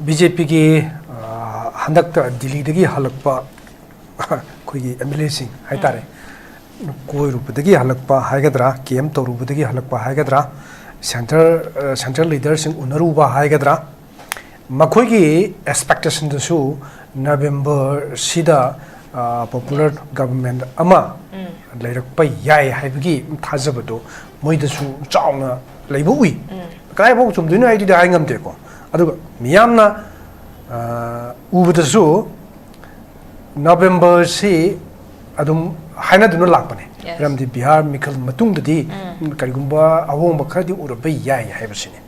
BJP ki handakta Delhi dagi halakpa koi MLA sing hai tare koi rupdagi halakpa haigadra KM to rupdagi halakpa haigadra central leaders sing unaruba haigadra makhoi ki expectation dasu November sida popular government ama leirakpa yai haibagi thajabado moidasu chauna leibu ui kai bo chumdinu ai di ai ngamte ko aduga miyamna ubadasu November si adum haina dunu lakpane ramdi Bihar Mikhal matung dadi karigumba awong bakhadi urabai yai haibasine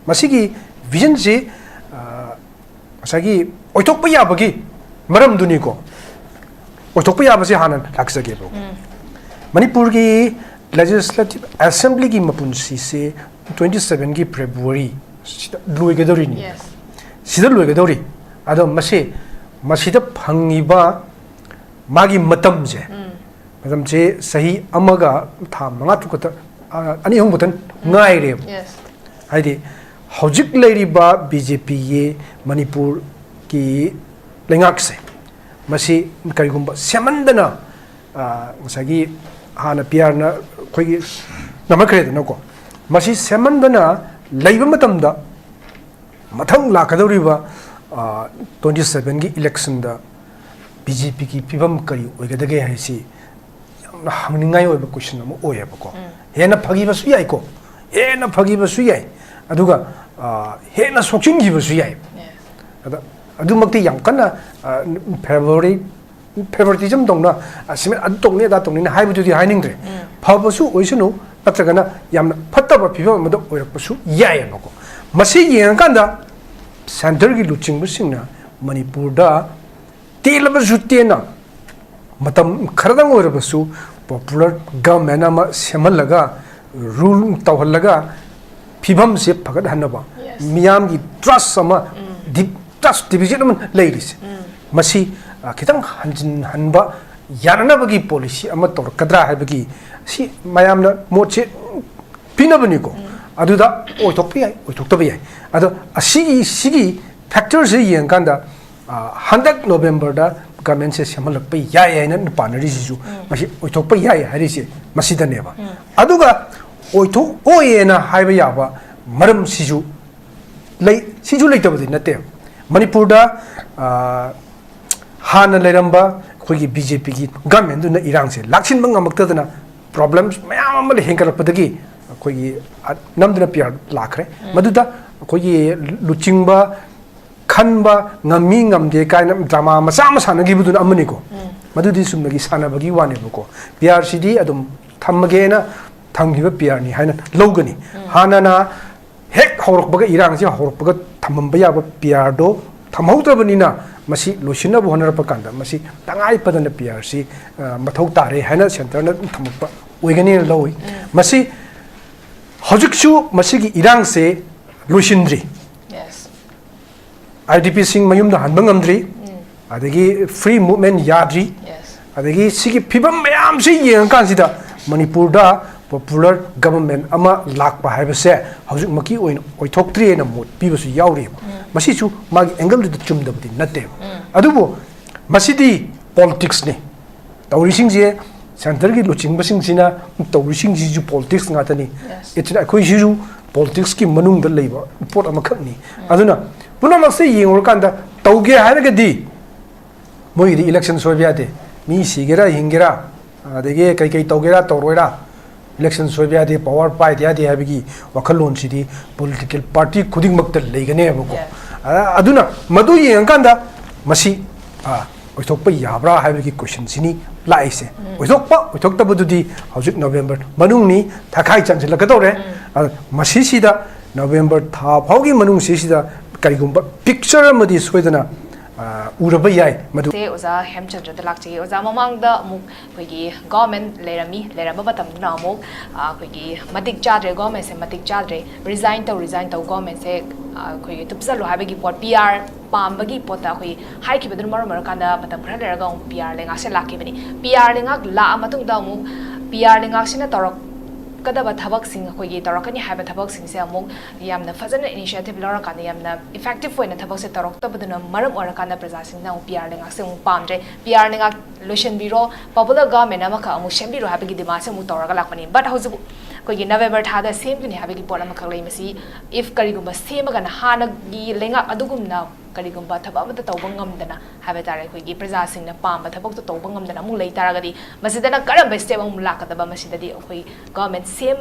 masigi vision si masagi oitok pa yabagi maram duni ko oitok pa yabasi hanan laksage bo Manipur ki legislative assembly ki mapunsi se 27 ki February luiga dori ni sida luiga dori ado masida phangiba magi matam je sahi amaga tha manga tukata ani hong butan ngai re haidi hojik leiriba BJP ye Manipur ki lengak se masi karigumba semandana masagi hana PR na khoi namakre na ko masi semandana leiba matamda mathang lakadoriba 27 gi election da BJP ki pibam kari oigadage haisi yamna hangningai oiba question am oyeba ko hena phagiba su yai ko hena phagiba su yai aduga hena sokchinggiba su yai adumakti yam kana favoritism dongna asime adongne da tongni na haibu di hainingre phabasu oisunu natragana yamna phattaba pibam mado oirakpasu yai noko masi yengkanda center gi luching busingna Manipur da telaba jutena matam kharadang oirabasu popular government ama semalaga rule tawhallaga phibam se phagat hanaba miyam gi trust sama deep trust division man ladies masi kitang hanjin hanba yarana bagi policy ama tor kadra habagi si mayamna moche pinabani ko aduda oitokpi oitoktabi ado sigi factors yen kanda handak November da government se semalakpa yai na panari sisu masi oitokpa yai harisi masida neba aduga oitok oyena haiba yaba maram sisu leitabadi nate Manipur da hana leramba khoi BJP ki government na irang se laksin bangamakta problems mayam amal henkarapdagi khoi namduna PR lakhre maduda khoi luchingba khanba ngami ngamde kaina drama macha masana gibudun amani ko madudi sumnagi sanabagi wane ko PRCD adum thammagena thamgiba PR ni haina logani hanana hek horokbaga irang se horokbaga thamamba yaba PR do thamhautrabani masi loshina bu honar pakanda masi tangai padana PRC mathau tare haina center na thamukpa oigani loi masi hojiksu masigi irang se loshindri IDP sing mayum da hanbangamdri adagi free movement yadri adagi sigi pibam mayam si yeng kansida Manipur da popular government ama lakpa haibase hojik maki oithoktre na mot pibasu yauri masi chu magi angle de chumdabdi natte adubo masidi politics ne tawrising je center gi luching basing sina tawrising ji ju politics ngatani itina khoi ji politics ki manung da leiba pot amakhani aduna punama se yengor kanda tauge hairagadi moi di election sobiate mi sigera hingera adege kai taugera toroira election sobiate power pai dia dia habigi wakhalon sidi political party khuding makta leigane abako aduna madu yeng kanda masi oithokpa yabra habigi question sini laise oithokta bududi hojik November manungni thakai chanjila kadore masi sida November tha phaugi manung sida karigumba picture amadi soidana uraba yai madu se oza Hemchandra dalakchi oza mamangda muk khoigi government leramba batam na muk khoigi matik chadre government se matik chadre resign to government se khoigi tupsalo habegi pot PR pambagi pota khoi hai ki bedun mar kanda batam khara leraga PR lenga se lakki bani PR lenga la amatung da muk PR lenga sina torok ꯇꯧꯔꯛꯀꯗꯕ ꯊꯕꯛꯁꯤꯡ ꯑꯩꯈꯣꯏꯒꯤ ꯇꯧꯔꯛꯀꯅꯤ ꯍꯥꯏꯕ ꯊꯕꯛꯁꯤꯡꯁꯦ ꯑꯃꯨꯛ ꯌꯥꯝꯅ ꯐꯖꯅ initiative ꯂꯧꯔꯀꯥꯟꯗ ꯌꯥꯝꯅ effective ꯑꯣꯏꯅ ꯊꯕꯛꯁꯦ ꯇꯧꯔꯛꯇꯕꯗꯨꯅ ꯃꯔꯝ ꯑꯣꯏꯔꯀꯥꯟꯗ ꯄ꯭ꯔꯖꯥꯁꯤꯡꯅ ꯑꯃꯨꯛ ꯄꯤ ꯑꯥꯔ ꯂꯩꯉꯥꯛꯁꯦ ꯑꯃꯨꯛ ꯄꯥꯝꯗ꯭ꯔꯦ ꯄꯤ ꯑꯥꯔ ꯂꯩꯉꯥꯛ ꯂꯣꯏꯁꯤꯟꯕꯤꯔꯣ ꯄꯣꯄꯨꯂꯔ ꯒꯚꯔꯟꯃꯦꯟꯠ ꯑꯃꯈꯛ ꯑꯃꯨꯛ ꯁꯦꯝꯕꯤꯔꯣ ꯍꯥꯏꯕꯒꯤ ꯗꯤꯃꯥꯟꯁꯦ ꯑꯃꯨꯛ ꯇꯧꯔꯒ ꯂꯥꯛꯄꯅꯤ ꯕꯠ ꯍꯧꯖꯤꯛ ꯑꯩꯈꯣꯏꯒꯤ ꯅꯕꯦꯝꯕꯔ ꯊꯥꯗ ꯁꯦꯝꯒꯅꯤ ꯍꯥꯏꯕꯒꯤ ꯄꯣꯠ ꯑꯃꯈꯛ ꯂꯩ ꯃꯁꯤ ꯏꯐ ꯀꯔꯤꯒꯨꯝꯕ ꯁꯦꯝꯃꯒꯅ ꯍꯥꯟꯅꯒꯤ ꯂꯩꯉꯥꯛ ꯑꯗꯨꯒꯨꯝꯅ ꯀꯔꯤꯒꯨꯝꯕ ꯊꯕꯛ ꯑꯃꯠꯇ ꯇꯧꯕ ꯉꯝꯗꯅ ꯍꯥꯏꯕ ꯇꯥꯔꯦ ꯑꯩꯈꯣꯏꯒꯤ ꯄ꯭ꯔꯖꯥꯁꯤꯡꯅ ꯄꯥꯝꯕ ꯊꯕꯛꯇꯣ ꯇꯧꯕ ꯉꯝꯗꯅ ꯑꯃꯨꯛ ꯂꯩ ꯇꯥꯔꯒꯗꯤ ꯃꯁꯤꯗꯅ ꯀꯔꯝꯕ ꯁ꯭ꯇꯦꯞ ꯑꯃꯨꯛ ꯂꯥꯛꯀꯗꯕ ꯃꯁꯤꯗꯗꯤ ꯑꯩꯈꯣꯏ ꯒꯚꯔꯟꯃꯦꯟꯠ ꯁꯦꯝ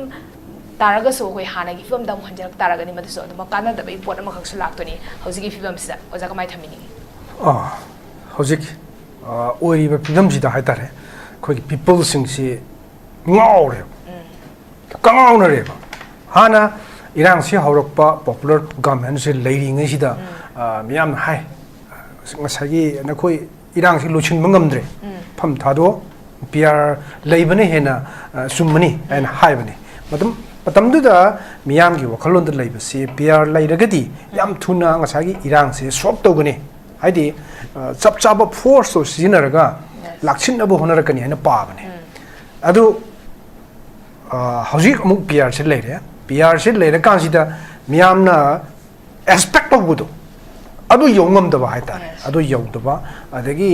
ꯇꯥꯔꯒꯁꯨ ꯑꯩꯈꯣꯏ ꯍꯥꯟꯅꯒꯤ ꯐꯤꯕꯝꯗ ꯑꯃꯨꯛ ꯍꯟꯖꯤꯜꯂꯛ ꯇꯥꯔꯒꯗꯤ ꯃꯗꯨꯁꯨ ꯑꯗꯨꯝ ꯀꯥꯟꯅꯗꯕꯒꯤ ꯄꯣꯠ ꯑꯃꯈꯛꯁꯨ ꯂꯥꯛꯇꯣꯏꯅꯤ ꯍꯧꯖꯤꯛꯀꯤ ꯐꯤꯕꯝꯁꯤꯗ ꯑꯣꯖꯥ ꯀꯃꯥꯏꯅ ꯊꯝꯕꯤꯅꯤꯡꯉꯤ ꯍꯧꯖꯤꯛ ꯑꯣꯏꯔꯤꯕ ꯐꯤꯕꯝꯁꯤꯗ ꯍꯥꯏꯇꯥꯔꯦ ꯑꯩꯈꯣꯏꯒꯤ ꯄꯤꯄꯜꯁꯤꯡꯁꯤ ꯉꯥꯎꯔꯦꯕ ꯀꯉꯥꯎꯅꯔꯦꯕ ꯍꯥꯟꯅ ꯏꯔꯥꯡꯁꯤ ꯍꯧꯔꯛꯄ ꯄꯣꯄꯨꯂꯔ ꯒꯚꯔꯟꯃꯦꯟꯠꯁꯤ ꯂꯩꯔꯤꯉꯩꯁꯤꯗ ꯃꯤꯌꯥꯝꯅ ꯍꯥꯏ ꯉꯁꯥꯏꯒꯤ ꯅꯈꯣꯏ ꯏꯔꯥꯡꯁꯤ ꯂꯣꯏꯁꯤꯟꯕ ꯉꯝꯗ꯭ꯔꯦ ꯐꯝ ꯊꯥꯗꯣꯛ ꯄꯤ ꯑꯥꯔ ꯂꯩꯕꯅ ꯍꯦꯟꯅ ꯆꯨꯝꯃꯅꯤ ꯍꯥꯏꯅ ꯍꯥꯏꯕꯅꯤ ꯃꯇꯝꯗꯨꯗ ꯃꯤꯌꯥꯝꯒꯤ ꯋꯥꯈꯜꯂꯣꯟꯗ ꯂꯩꯕꯁꯤ ꯄꯤ ꯑꯥꯔ ꯂꯩꯔꯒꯗꯤ ꯌꯥꯝ ꯊꯨꯅ ꯉꯁꯥꯏꯒꯤ ꯏꯔꯥꯡꯁꯦ ꯁꯣꯜꯕ ꯇꯧꯒꯅꯤ ꯍꯥꯏꯗꯤ ꯆꯞ ꯆꯥꯕ ꯐꯣꯔꯁꯇꯣ ꯁꯤꯖꯤꯟꯅꯔꯒ ꯂꯥꯛꯁꯤꯟꯅꯕ ꯍꯣꯠꯅꯔꯛꯀꯅꯤ ꯍꯥꯏꯅ ꯄꯥꯕꯅꯦ ꯑꯗꯨ ꯍꯧꯖꯤꯛ ꯑꯃꯨꯛ ꯄꯤ ꯑꯥꯔꯁꯤ ꯂꯩꯔꯦ ꯄꯤ ꯑꯥꯔꯁꯤ ꯂꯩꯔꯀꯥꯟꯁꯤꯗ ꯃꯤꯌꯥꯝꯅ ꯑꯦꯛꯁꯄꯦꯛ ꯇꯧꯕꯗꯣ ꯑꯗꯨ ꯌꯧ ꯉꯝꯗꯕ ꯍꯥꯏꯇꯥꯔꯦ ꯑꯗꯨ ꯌꯧꯗꯕ ꯑꯗꯒꯤ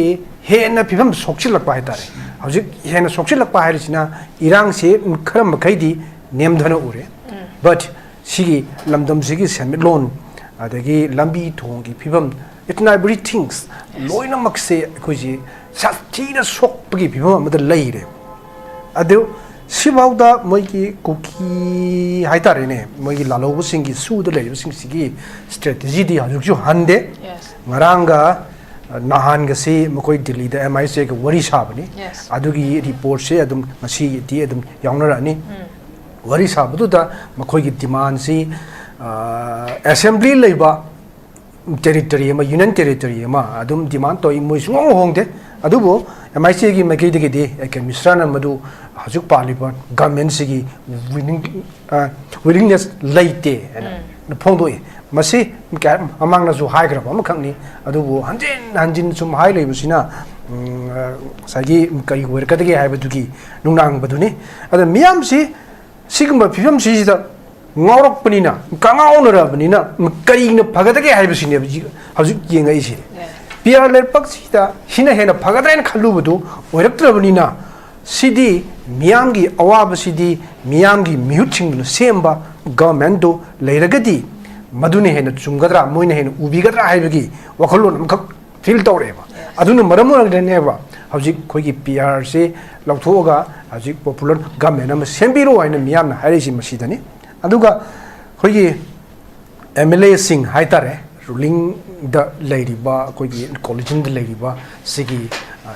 ꯍꯦꯟꯅ ꯐꯤꯕꯝ ꯁꯣꯛꯆꯤꯜꯂꯛꯄ ꯍꯥꯏꯇꯥꯔꯦ ꯍꯧꯖꯤꯛ ꯍꯦꯟꯅ ꯁꯣꯛꯆꯤꯜꯂꯛꯄ ꯍꯥꯏꯔꯤꯁꯤꯅ ꯏꯔꯥꯡꯁꯤ ꯈꯔ ꯃꯈꯩꯗꯤ ꯅꯦꯝꯊꯅ ꯎꯔꯦ ꯕꯠ ꯁꯤꯒꯤ ꯂꯝꯗꯝꯁꯤꯒꯤ ꯁꯦꯟꯃꯤꯠꯂꯣꯟ ꯑꯗꯒꯤ ꯂꯝꯕꯤ ꯊꯣꯡꯒꯤ ꯐꯤꯕꯝ ꯏꯠꯅ ꯑꯦꯚ꯭ꯔꯤꯊꯤꯡꯁ ꯂꯣꯏꯅꯃꯛꯁꯦ ꯑꯩꯈꯣꯏꯁꯤ ꯁꯥꯊꯤꯅ ꯁꯣꯛꯄꯒꯤ ꯐꯤꯕꯝ ꯑꯃꯗ ꯂꯩꯔꯦ ꯑꯗꯨ सिबाउदा मोइकी कुकी हाइतारेने मोइकी लालौबसिंगी सुद लेरिबसिंगसिगी strategy the हजुकजु हंदे ngaraanga nahan-gasi makoi Delhi da MIC ga wari sabani adugi report se adum ngasi di adum yaunarani wari sabadu da makoi gi demand si assembly leiba territory ma union territory ma adum demand to moi sungong hongde adubo MIC gi makai de de eken misrana madu hajuk parliament government sigi willingness leite na phongdoi masi amang na zu high grab amakangni adubu hanjin sum high leibusina sagi kai werkadagi haibadugi nungnang baduni ada miyam si sigumba phibam si da ngorok panina kangaunara panina kai na phagadagi haibusine hajuk yengai si PR lerpak si da hina hena phagadrain khalubadu oiraktrabunina sidi miyamgi awaba sidi miyamgi mihutching semba government do leiragadi madune hena chumgadra moina hena ubigadra haibagi wakhallon amkhak feel tawreba aduna maramuragdeneba hojik khoigi PR se lauthoga hojik popular government am sembiro haina miyamna hairisi masidani aduga khoigi MLA sing haitare ruling the lady ba khoigi coalition the lady ba sigi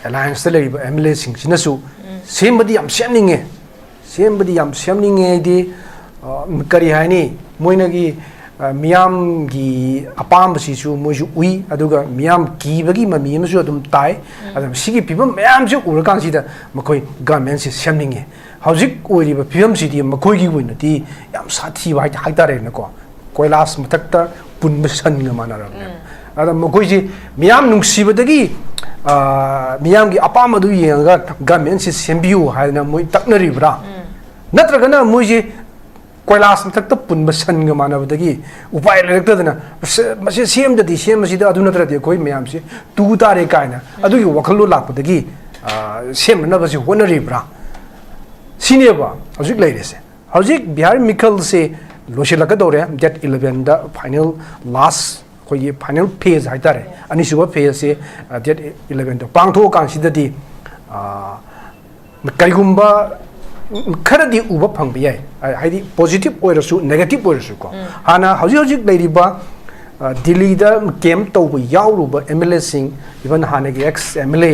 alliance the lady ba MLA sing sinasu sembadi am semninge di kari haini moina gi miyam gi apam sisu moju ui aduga miyam ki bagi mami amsu adum tai adum sigi pibam miyam ju urakan sida makoi government si semninge hojik oiri ba pibam sidi makoi gi wina ti yam sathi ba haitare na ko koilas matakta punbasan nga manaram ada makoi ji miyam nungsibadagi miyam gi apam adu yenga government si sembiu haina moi taknari bra natragana moi ji koilas matakta punbasan nga manabadagi upai lektadana masi sem dadi sem masida adu natradi koi miyam si tu tare kaina adu gi wakhallo lakpadagi sem na basi honari bra sineba hojik leirese hojik bihar mikal se loshilaka dore that 11 da final last koi final phase haitare ani suba phase se that 11 da pangtho kan sidadi kaigumba खरदी उब फंग बियाय हाइदी positive ओइरसु negative ओइरसु को हाना हौजिक लेरिबा दिल्ली दा केम तौब यावरुबा MLA सिंग even हाने के ex MLA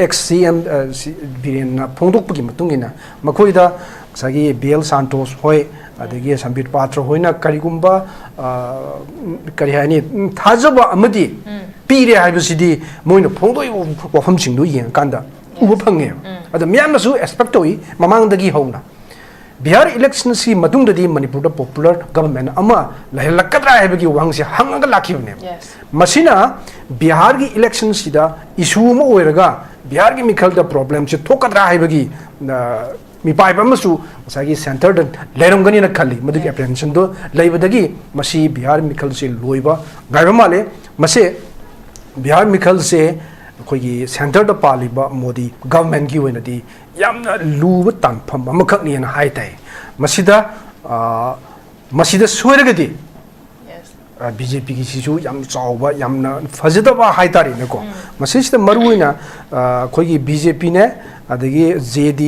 ex CM villain ना फोंदोकपगी मतुंगिना मखोइदा सगी BL Santos होय अदगी संबित पात्र होइना करिगुंबा करि हानि थाजबा अमदि पीरे हाइबसिदी मोइना फोंदोइ वफम सिंगदु यें कांदा उब फंगे अद म्यामसु एक्सपेक्ट होई ममांगदगी होना बिहार इलेक्शन सी मतुंगददी मणिपुर दा पॉपुलर गवर्नमेंट अमा लहलकद्रा हेबगी वांगसे हंगगा लाखिबने मसिना बिहार की इलेक्शन सिदा इशू म ओइरगा बिहार की मिखल दा प्रॉब्लम से थोकद्रा हेबगी mi pai ba masu masagi center da lerom gani na khali madu ki apprehension do leibadagi masi bihar mikhal se loiba gaiba male mase bihar mikhal se koi gi center da paliba modi government gi wena di yamna luba tanpham amakhak ni na hai tai masida soiragadi BJP ki sisu yam chawba yamna fajadaba haitari ne ko masisida maruina khoi gi BJP ne adagi JD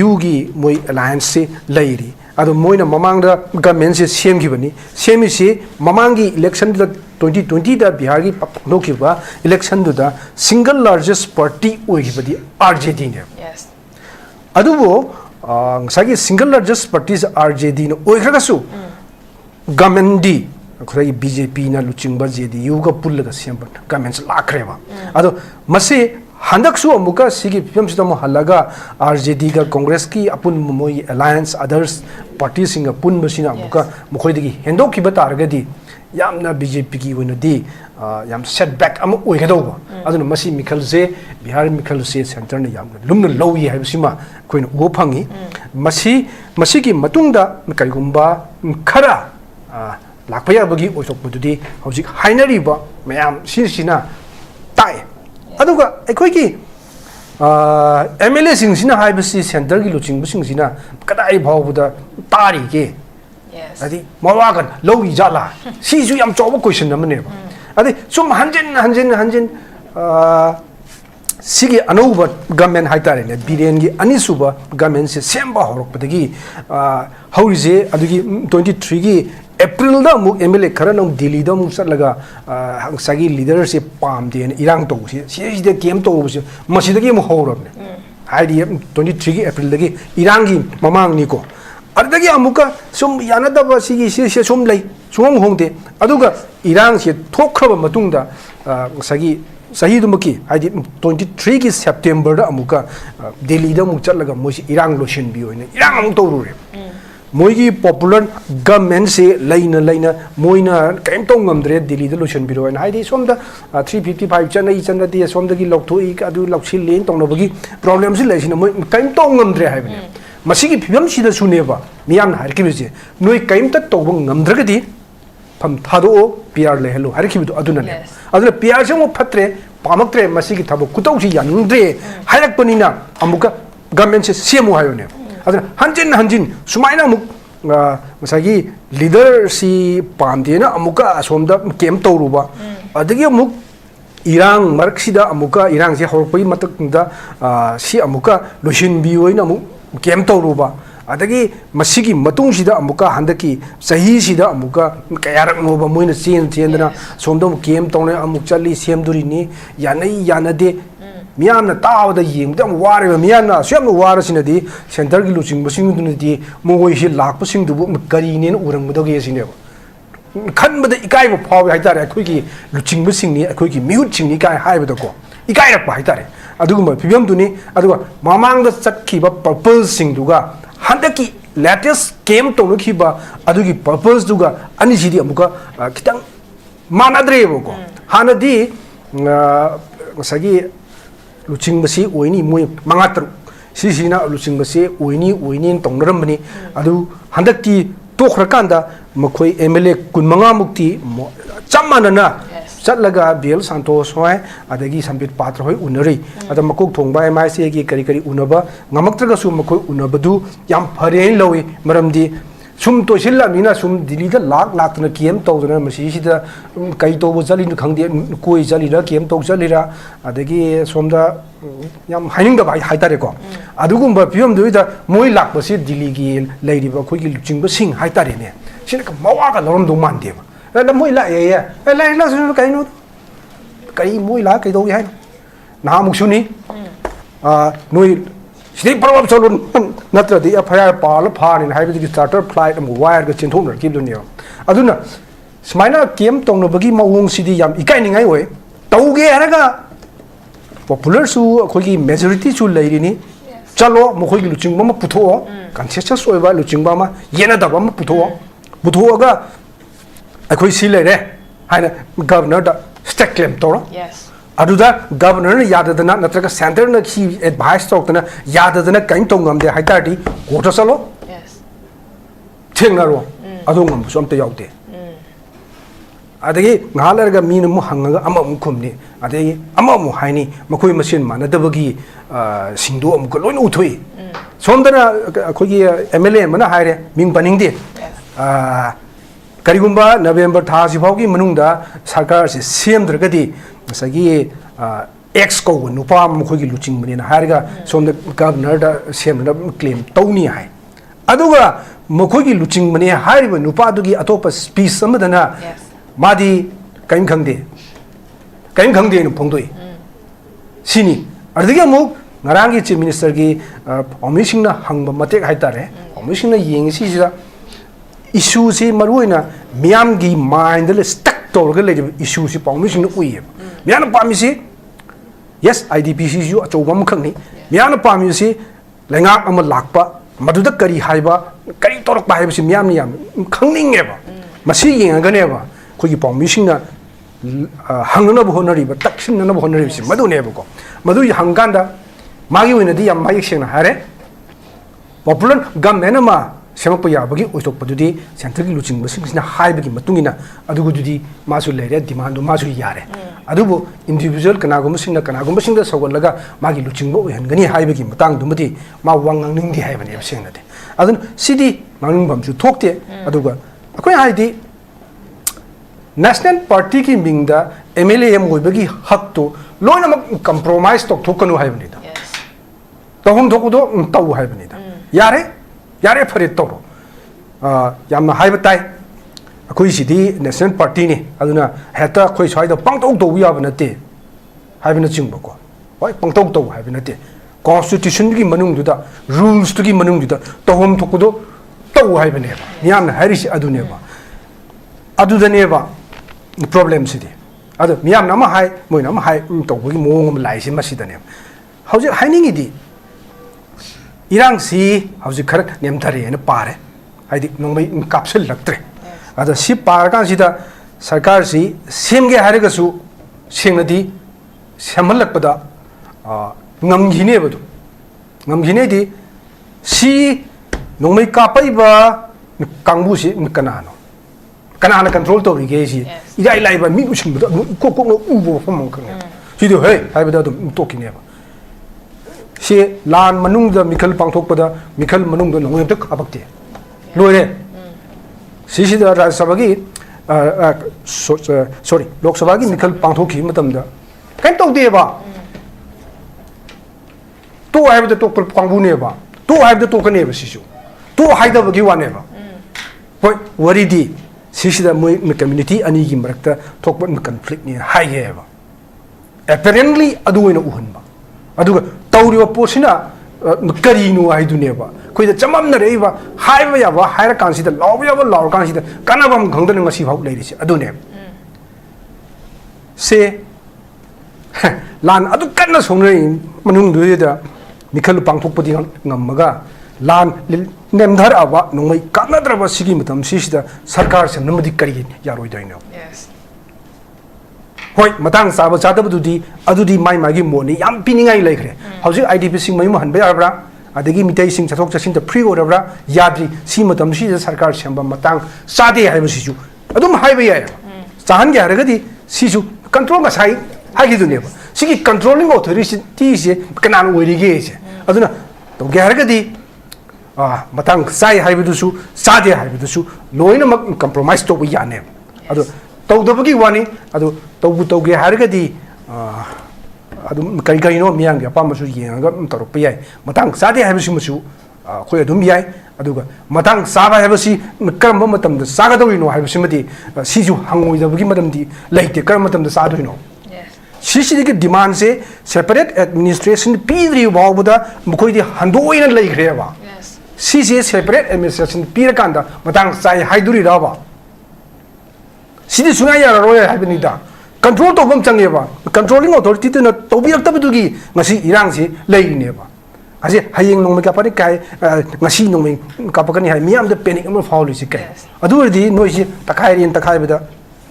U gi moi alliance se lairi ado moina mamang da government se sem gi bani semi se mamang gi election da 2020 da Bihar gi no ki ba election da single largest party oi gi badi RJD ne yes ado wo sagi single largest parties RJD no oi khra su government di khoi BJP na luchingba JDU ga pullaga semba government lakreba ado mase handak su amuka sigi film sidam halaga RJD ga Congress ki apun moi alliance others parties singa pun basina amuka mokhoi digi hendok ki batargadi yamna BJP ki wona di yam setback am oi gadawba aduna masi mikhal se Bihar mikhal se center na yamna lumna lowi haibsima koina ubo phangi masi ki matungda kaigumba khara lakpaya bagi osokpududi hojik hainariba mayam sina tai aduga ekoi ki MLA sing sina haibasi center gi luching busing sina kadai bhawbuda tari ke yes adi mawagan lowi jala si ju yam choba question namne adi sum hanjin sigi anouba government haitare ne Biren gi anisuba government se semba horokpadagi haurise adugi 23 gi April da muk MLA khara nong Delhi da muk satlaga sagi leadership pam de irang to si de kem to si masida gi mu horab ne haidi 23 gi April dagi irang gi mamang ni ko adagi amuka sum yanada ba sigi si sum lei sum hongde aduga irang se thokhraba matungda sagi sahi dumaki haidi 23 gi September da amuka Delhi da muk chatlaga mosi irang loshin bi oine irang amuk to ru re moigi popular government se laina moina kaim tong ngamdre Delhi da lotion biro and haidi somda 355 chanai chanati somda gi lokthoi ka du loksil len tong nobagi problem si laisina moi kaim tong ngamdre haibne masigi phibam sida suneba miyam har ki bije noi kaim ta tobang ngamdragadi pham thado PR le hello har ki bidu aduna ne aduna PR se mo phatre pamaktre masigi thabo kutau si yanungdre hairak panina amuka government se semo hayone aduna hanjin sumaina muk masagi leader si pamdena amuka asomda kem tawruba adagi amuk irang marksida amuka irang si horpoi matakda si amuka loshin bi oina amuk kem tawruba adagi masigi matung sida amuka handaki sahi sida amuka kayarak noba moina chendana somda kem tawne amuk chali semduri ni yanade miyamna tawda yengda ware miyamna syamna wara sinadi center gi luching basing dunadi mogoi hi lakpa sing du kari nen urang mudoge sine khan bada ikai bo phaw haitare khoi gi luching basing ni khoi gi mute sing ni kai haibada ko ikai rak pa haitare aduguma pibam duni aduga mamang da chatki ba purpose sing duga handaki latest came to lukhi ba adugi purpose duga ani sidi amuka kitang manadre bo ko hanadi sagi luching basi oini moi mangatru sisina luching basi oini tongnaramni adu handakti tokhrakanda makhoi MLA kunmanga mukti chammanana chatlaga BL Santos hoi adagi sambit patra hoi unari ada makok thongba MIC gi kari unaba ngamaktraga su makhoi unabadu yam phare lowi maramdi sum to silla mina sum Delhi da lak na kiem to na masi sida kai to bo jali khangde koi jali ra kiem to jali ra adagi somda yam haning da bai haitare ko adugum ba piom duida moi lak basi Delhi gi leiri ba khoi gi luching ba sing haitare ne sina ka mawa ka lorom do man de ba la moi la ye la su kai no kai moi la kai do hai na muk suni noi Sini problem solun natra di FIR pala phani haibadi starter flight am wire ga chinthom ki dunia aduna smaina kem tong no bagi mawong sidi yam ikai ningai oi tauge haraga popular su khoi gi majority su leiri ni chalo mo khoi gi luching ma putho conscious oi ba luching ba ma yena da ba ma putho ga akhoi si leire haina governor da stack claim to yes aduda governor na yadadana natraga center na ki advice talkna yadadana kain tongam de haitati kota salo yes thengnaro adongam somte yaute adagi ngalarga min mu hangaga ama mu khumni adagi ama mu haini makoi machine manadabagi singdo am ko loin uthoi somdana khogi MLA mana haire ming paningde karigumba November thasi phaugi manungda sarkar se semdragadi sagi ex ko nupa mukhogi luching manina hairga somda governor da semna claim tawni hai aduga mukhogi luching mani hairiba nupa dugi atopa speech samadana madi kaim khangde no phongdoi sini adigi amuk ngarangi chief minister gi omising na hangba matek haitare omising na yeng si sida issue si maruina miam gi mind le stuck torga le issue si omising na uye mian pamisi yes IDPC ju achobam khangni mian pamisi lenga am lakpa maduda kari haiba kari torok ba haiba si miam yam khangning eba masi yeng ga ne ba khogi permission na hangna bo honari ba takshin na bo honari si madu ne ko madu hanganda magi wina di yam mayik seng na hare popular government ma semak pa bagi oitok padudi central gi luching basing sina high bagi matungina adugu dudi masu lere demand do masu yare adubu individual kanagum sing da sogol laga magi luching bo hen gani high bagi matang dumati ma wangang ning di haibani seng na de adun city manung bam ju thokte aduga akoi haidi national party ki mingda MLA moibagi hak to loina compromise tok thokanu haibani da tahum thokudo tau haibani da yare phare toro yamna haibatai akoi sidi national party ni aduna heta khoi swai da pangtok do ya banate haibana chingba ko hoi pangtok do haibana te constitution gi manung du da rules tu gi manung du da tahum thokudo tau haibane ba yamna harisi adune ba adudane ba problem sidi adu miyam nama hai moi nama hai tawgi mong lai si masidane hauji hainingi di irang si hauji khar nemthari ena pare haidi nongbai kapsel laktre ada si par kan sida sarkar si semge hare ga su sengnadi semalakpada ngamgine badu ngamgine di si nongbai kapai ba kangbu si kanano kanana control to rige si ida ilai ba mi using ba ko no ubo fam kan si do hey hai ba da to kine ba si lan manung da mikhal pangthok pada mikhal manung da nong tek abakte loire si da raj sabha gi sorry lok sabha gi mikhal pangthok ki matam da kan to de ba to hai ba to pangbu ne ba to hai ba to kan ne ba si su to hai da ba gi wa ne ba hoi wari di sisida moi community ani gi marakta thokba conflict ni haiyeba apparently adu ina uhanba aduga tawriwa posina kari nu haiduneba koida chamam na reiba haiba ya ba haira kansida law ya ba law kansida kanabam gangdana ngasi phau leirisi adune se lan adu kanna songrei manung duida mikhal pangthokpadi ngammaga lan nemdhar aba nongmai kannadraba sigi matam sisida sarkar se namadi kari yaroi daino yes hoi matang saba chadabududi adudi mai magi moni yam piningai laikre hauji IDP sing mai han ba yabra adagi mitai sing chathok chasin ta free order bra yadri si matam si sarkar sembam matang sade hai basisu adum hai ba ya chahan ge haragadi sisu control ga sai hagi duneba sigi controlling authority se kanan werige se aduna to ge haragadi matang sai haibidusu sade haibidusu loina mak compromise to yane adu tawdabagi wani adu tawbu tawge hargadi adu kari no miyang ya pamasu yenga torop yai matang sade haibisu musu khoi adum yai aduga matang saba haibasi karamba matam da saga dawino haibasi madi siju hangoi dabagi madam di leite karam matam da sadoino sisi di demand se separate administration pidri bawbuda mukoi di handoina leigreba sisi separate administration pirakanda matang sai haiduri raba sidi sunga ya roya haibinida control to bam changeba controlling authority to tobirak tabugi ngasi irang si leineba ase hayeng nong ka pari kai ngasi nong ka pakani hai miam de panic am fauli si kai adurdi noi si takai rin takai beda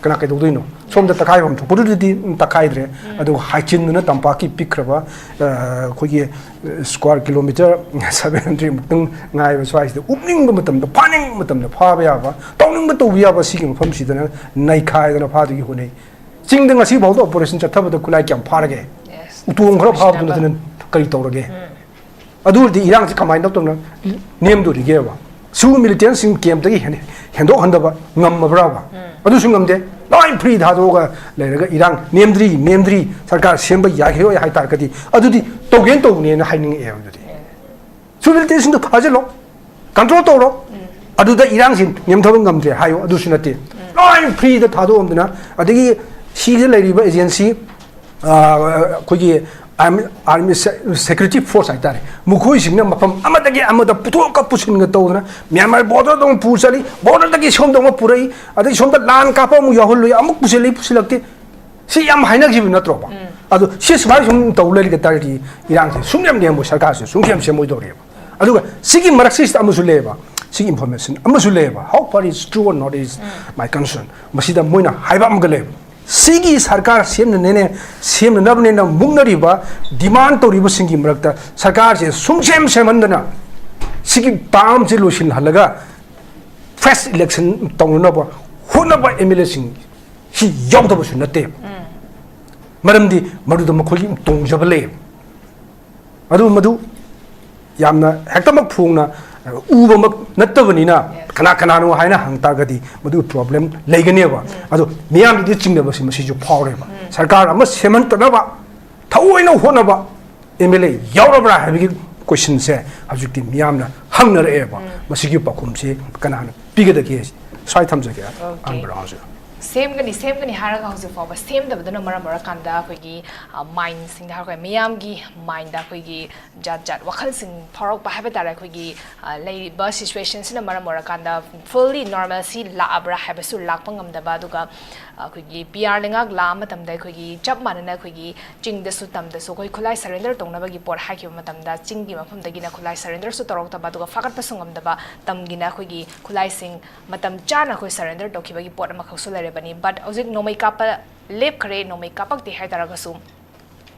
kana kai do no som da takai hom thopu di takai dre adu haichin na tampa ki pikraba khogi square kilometer 700 mutung ngai ba swai de upning ba matam da paning matam da pha ba ya ba tawning ba to ya ba si ki pham si da nai khai da na pha du gi hunei ching da ngasi bau da operation chat ba da kulai kyam pha rage utung khra pha du da kari to rage adu di irang si kamai da to na nem du ri ge ba su militant sing kem da gi hendo handa ba ngam ma bra ba adu sing ngam de loi free da do ga le ga irang nemdri sarkar semba ya khyo ya hai tar kadi adu di to gen to ne na hai ning e adu di su militant sing da pha lo control to ro adu da irang sin nem thobang ngam de hayo adu sunate loi free da tha do om na adu gi si le ri ba agency ko gi army security force ai tare mukhoi singna mapam amadagi amada puto ka pusin ga tawna myanmar border dong pusali border dagi som dong purai adai som da lan ka pa mu yahol loi amuk puseli pusilakte si yam haina gi na troba adu si smai sum tawleli ga tari irang se sumyam dem bo sarkar se sumyam se moi do re adu ga sigi marxist amusu leba sigi information amusu leba how far is true or not is my concern masida moina haiba am ga leba Sigi sarkar sem nene sem nabne na mungnari ba demand to riba singi marakta sarkar se sumsem semandana sigi pam je losin halaga fresh election tawna ba hona ba MLA sing hi yawda ba sunate maramdi maduda makholi tongjabale madu yamna hektamak phungna uba mak nattabanina kana no haina hangta gadi madu problem leigane ba adu miyam di chingna ba sima siju phawre ba sarkar ama seman tana ba thawoina hona ba MLA yawrabra habi question se objective miyam na hangna re ba masigi pakhum se kana pigada ke sai thamja ke anbra aja same gani haraga hause for same da badana mara kanda koigi mind sing da ko miyam gi mind da koigi jat wakhal sing phorok pa habe tara koigi lei ba situation sina mara kanda fully normalcy la abra habe su lak pangam da ba duga koigi PR lengak la matam da koigi chap manana koigi ching da su tam da so koi khulai surrender tong na ba gi por ha ki matam da ching gi mafam da gi na khulai surrender su torok ta ba duga fakat pa sungam da ba tam gi na koigi khulai sing matam cha na koi surrender to ki ba gi por ma khaksu le but ojik nomai kapa lep khare nomai kapak ti hai taragasum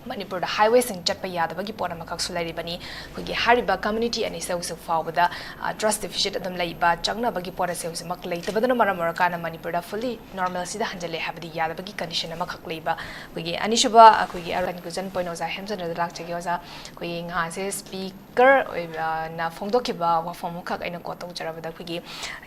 manipur da highway sing chat pa yada bagi pora makak sulai bani kogi hariba community ani se usu fawda trust deficit adam lai ba changna bagi pora se usu mak lai tabadana mara kana manipur da fully normal sida hanjale habdi yada bagi condition ama khak lai ba kogi ani shuba kogi aran kujan point oza hemchandra dak chege oza kogi nga se speaker na phongdo ki ba wa phom khak aina ko tong jaraba da kogi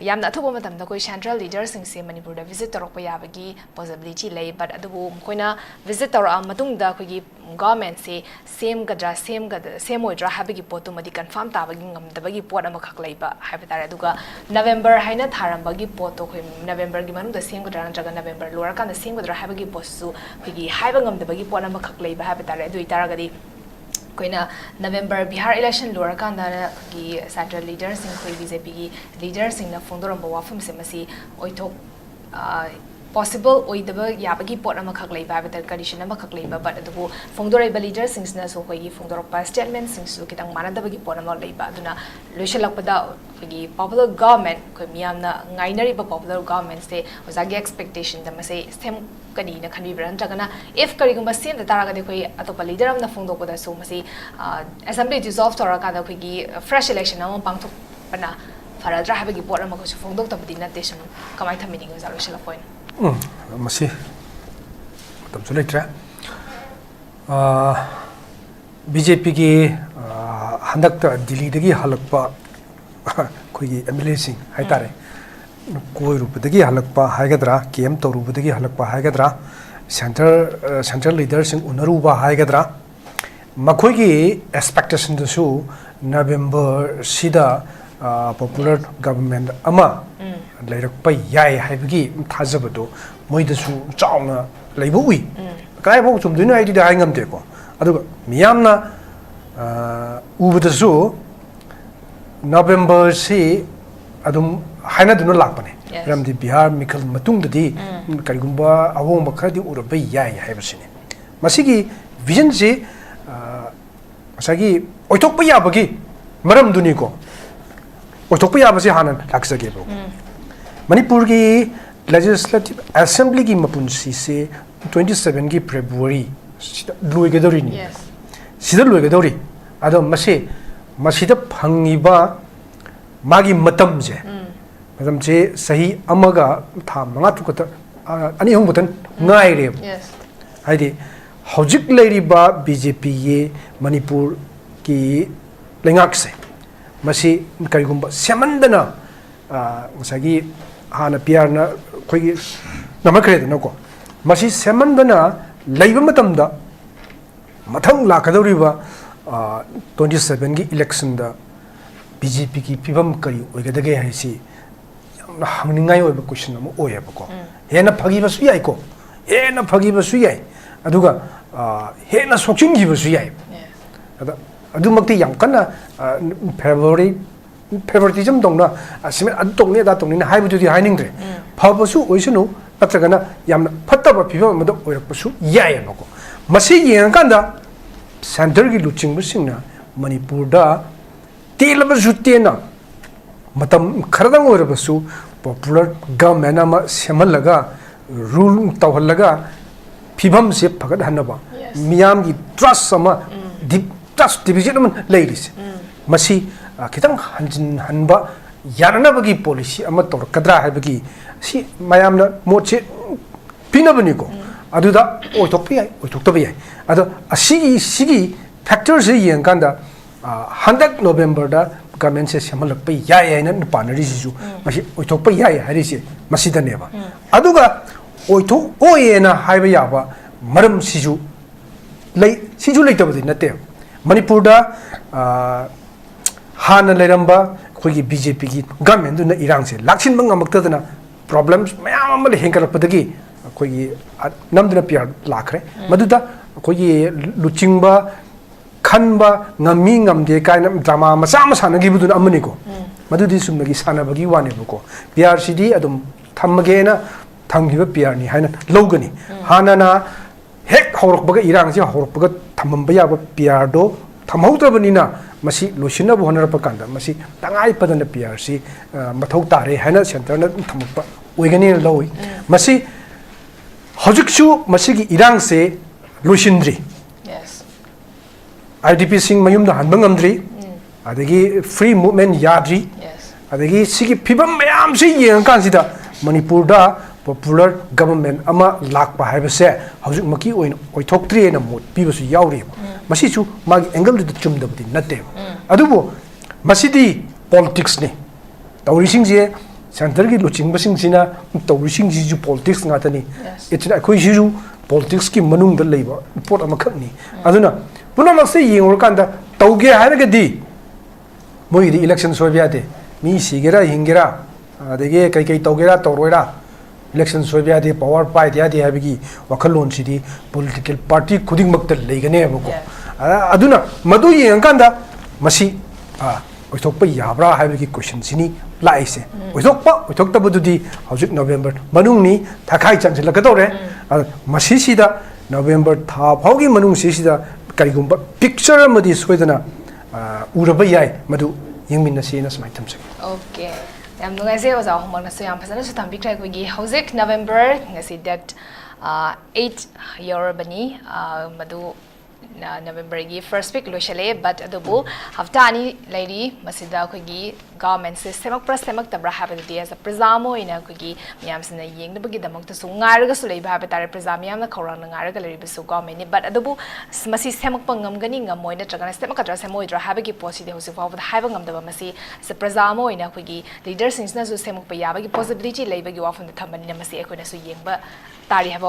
yamna thoba matam da koi central leaders sing se manipur da visit torok pa yabagi possibility lai but adu koina visit tor matung da kogi government se same oidra habigi potu madi confirm tabagi ngam dabagi pot ama khak laiba habitare duga November haina tharambagi poto khoi November gi manu da same gadra naga November lora kan da same gadra habigi posu khigi haiba ngam dabagi pot ama khak laiba habitare du itaragadi koina November Bihar election lora kan da khigi central leaders sing khoi BJP gi leaders sing na phongdoram ba wafum se masi oithok possible oidaba yabagi pot ama khak leiba better condition ama khak leiba but adu phongdorai ba leader sings na so khoi phongdorok pa statement sings su kitang manadabagi pot ama leiba aduna loishalakpada khoi popular government khoi miyamna ngainari ba popular government se ozagi expectation da mase stem kani na khani bran jagana if kari gumba sem da taraga de khoi atopa leader amna phongdok da so mase assembly dissolve tora ka da khoi fresh election ama pangthok pana faradra habagi pot ama khoi phongdok tabdi na tesam kamai thamini ga zalo shala point masih tam sulit ra BJP ki handak ta Delhi dagi halakpa koi MLA sing hai tare koi rup dagi halakpa hai gadra KM to rup dagi halakpa hai gadra central leaders sing unaru ba hai gadra makhoi ki expectation da su November sida popular government ama lairak pa yai haibagi thajabado moidasu chauna laibu ui kai bo chum dinu ai di ai ngam te ko aduga miyamna ubadasu November si adum haina dinu lakpane ramdi Bihar Mikhal matung dadi karigumba awong bakhadi urabai yai haibasini masigi vision si masagi oitok pa yabagi maram duni ko oitok pa yabasi hanan laksage bo manipur ki legislative assembly ki mapunsi se 27 ki February lui ke dori ni sida lui ke dori ado masida phangiba magi matam je sahi amaga tha manga tukata ani hong butan ngai re haidi hojik leiriba BJP ye manipur ki lengak se masi karigumba semandana sagi hana PR na khoi namakre na ko masi semandana leiba matamda mathang lakadoriba 27 gi election da BJP ki pibam kari oigadage haisi yamna hangningai oiba question am oyeba ko hena phagiba su yai ko hena phagiba su yai aduga hena sokching gi su yai ada adumakti yam kana favoritism dongna asime adongne da tongni na haibu di hainingre phabasu oisunu natragana yamna phattaba pibam mado oirakpasu yai noko masi yengkanda center gi luching busingna manipur da telaba jutena matam kharadang oirabasu popular government ama semalaga rule tawhallaga pibam se phagat hanaba miyam gi trust sama deep trust division man ladies masi kitang hanjin hanba yarana bagi policy ama tor kadra habagi si mayamna moche pinabani ko aduda oitoktabi ado sigi factors yengkanda handak November da government se semalakpa yai na panari sisu masi oitokpa yai harisi masida neba aduga oitok oyena haiba yaba maram sisu leitabadi nate manipur da hana leramba khogi BJP gi government na irang se laksin bang amaktadana problems mayam amal henkarapadagi khogi namduna PR lakhre maduda khogi luchingba khanba ngami ngamde kaina drama macha masana gi buduna amani ko madudi sumnagi sanabagi wane buko PRCD adum thammagena thanghiba PR ni haina logani hanana hek horokbaga irang se horokbaga thamamba yaba PR do thamhautrabani masi loshina bu honara pakanda masi tangai padana PRC mathau tare haina center na thamukpa oigani loi masi hojiksu masigi irang se loshindri IDP sing mayum da hanbangamdri adagi free movement yadri adagi sigi pibam mayam si yengkan sida manipur da popular government ama lakpa haibase hojik maki oithoktre na mot pibasu yauri masi chu magi angle de chumdabdi natte adubo masidi politics ne tawrising je center gi luching basing sina tawrising ji ju politics ngatani itina khoi ji ju politics ki manung da leiba pot ama khakni aduna punamak se yengor kanda tawge hairagadi moi di election sobiate mi sigera hingera adege kai tawgera tawroira election sobiate power pai dia di habigi wakhalon sidi political party khuding makta leigane abako aduna madu yengkanda masi oithokpa yabra habigi question sini laise oithokta bududi hojik November manungni thakai chanchila kadore masi sida November tha phaugi manung sida karigumba picture amadi soidana uraba yai madu yengminna sina smai thamse okay yam nungai se oza homona so yam phasana su thambi krai ko gi hojik November ngasi date 8 yorobani madu November gi first week loshale but adubu haftani lady masida ko gi government system ak prastemak tabra habadi as a prezamo ina ko gi miyam sina yeng da bagi damak su ngar ga su leiba ha tare prezam yam na khorang na ngar ga leri bisu government ni but adubu masi semak pangam gani ngamoi na tragana system ka tra semoi dra habagi posi de hosu fa haiba ngam da masi se prezamo ina ko gi leaders na su semak pa yabagi possibility leiba gi wafun da thamani na masi ko na su yeng ba tari